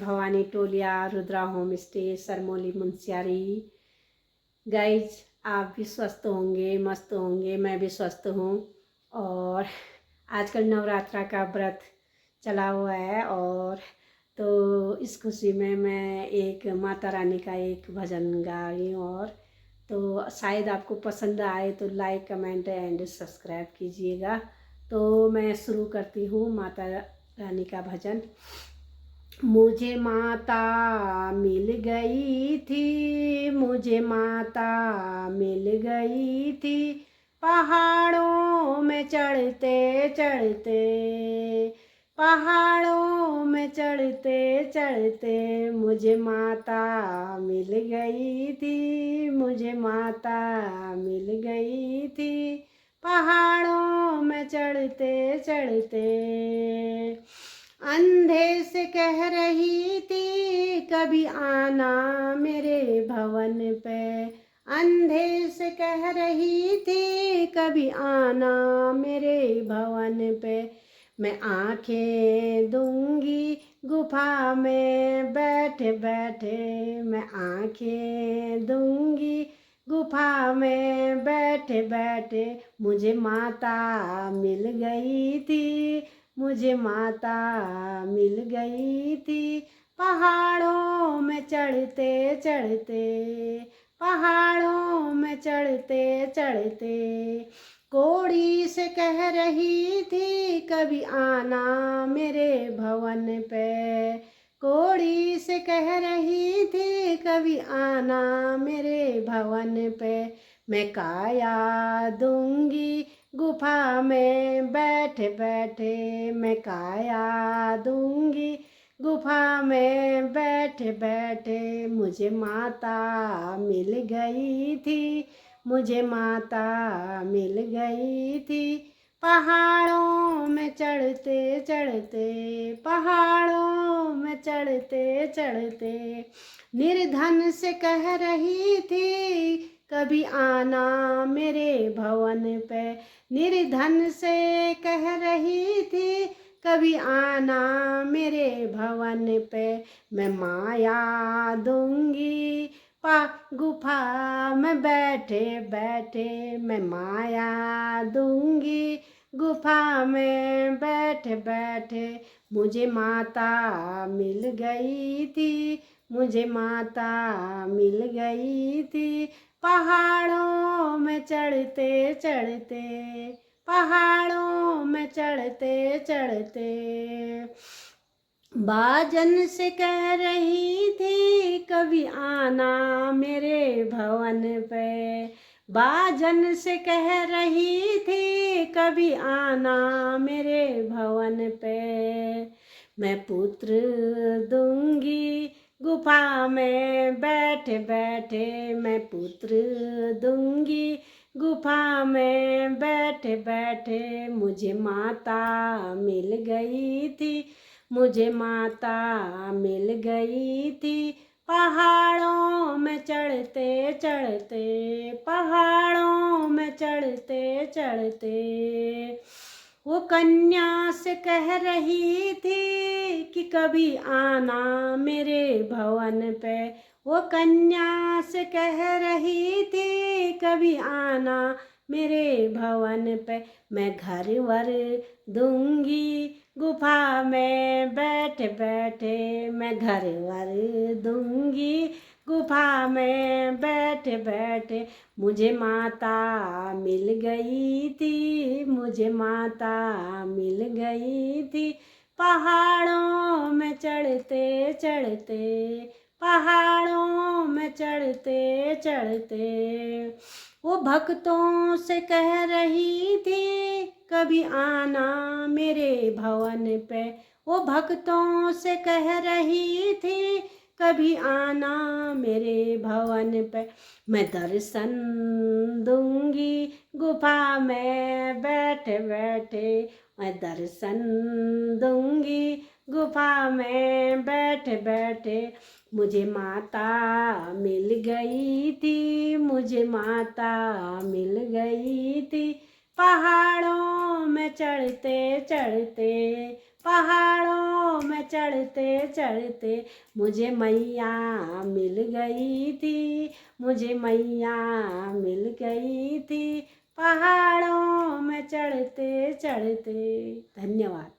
Bhavani Toliya Rudra home stay Sarmoli Munsiyari. Guys आप भी स्वस्थ होंगे, मस्त होंगे, मैं भी स्वस्थ हूँ। और आजकल नवरात्रा का व्रत चला हुआ है और तो इस खुशी में मैं एक माता रानी का एक भजन गा रही हूँ। और तो शायद आपको पसंद आए तो लाइक कमेंट एंड सब्सक्राइब कीजिएगा। तो मैं शुरू करती हूँ माता रानी का भजन। मुझे माता मिल गई थी, मुझे माता मिल गई थी, पहाड़ों में चढ़ते चढ़ते, पहाड़ों में चढ़ते चढ़ते मुझे माता मिल गई थी, मुझे माता मिल गई थी, पहाड़ों में चढ़ते चढ़ते। अंधे से कह रही थी कभी आना मेरे भवन पे, अंधे से कह रही थी कभी आना मेरे भवन पे, मैं आंखें दूंगी गुफा में बैठे बैठे, मैं आंखें दूंगी गुफा में बैठे बैठे, मुझे माता मिल गई थी, मुझे माता मिल गई थी, पहाड़ों में चढ़ते चढ़ते, पहाड़ों में चढ़ते चढ़ते। कोड़ी से कह रही थी कभी आना मेरे भवन पे, कोड़ी से कह रही थी कभी आना मेरे भवन पे, मैं काया दूंगी गुफा में बैठे बैठे, मैं काया दूंगी गुफा में बैठे बैठे, मुझे माता मिल गई थी, मुझे माता मिल गई थी, पहाड़ों में चढ़ते चढ़ते, पहाड़ों में चढ़ते चढ़ते। निर्धन से कह रही थी कभी आना मेरे भवन पे, निर्धन से कह रही थी कभी आना मेरे भवन पे, मैं माया दूंगी गुफा में बैठे बैठे, मैं माया दूंगी गुफा में बैठे बैठे, मुझे माता मिल गई थी, मुझे माता मिल गई थी, पहाड़ों में चढ़ते चढ़ते, पहाड़ों में चढ़ते चढ़ते। बाजन से कह रही थी कभी आना मेरे भवन पे, बाजन से कह रही थी कभी आना मेरे भवन पे, मैं पुत्र दूंगी गुफा में बैठे बैठे, मैं पुत्र दूंगी गुफा में बैठे बैठे, मुझे माता मिल गई थी, मुझे माता मिल गई थी, पहाड़ों में चढ़ते चढ़ते, पहाड़ों में चढ़ते चढ़ते। वो कन्या से कह रही थी कि कभी आना मेरे भवन पे, वो कन्या से कह रही थी कभी आना मेरे भवन पे, मैं घर वर दूंगी गुफा में बैठे बैठे, मैं घर वर दूंगी गुफा में बैठे बैठे, मुझे माता मिल गई थी, मुझे माता मिल गई थी, पहाड़ों में चढ़ते चढ़ते, पहाड़ों में चढ़ते चढ़ते। वो भक्तों से कह रही थी कभी आना मेरे भवन पे, वो भक्तों से कह रही थी कभी आना मेरे भवन पे, मैं दर्शन दूंगी गुफा में बैठे बैठे, मैं दर्शन दूंगी गुफा में बैठे बैठे, मुझे माता मिल गई थी, मुझे माता मिल गई थी, पहाड़ों में चढ़ते चढ़ते, पहाड़ों में चढ़ते चढ़ते मुझे मैया मिल गई थी, मुझे मैया मिल गई थी, पहाड़ों में चढ़ते चढ़ते। धन्यवाद।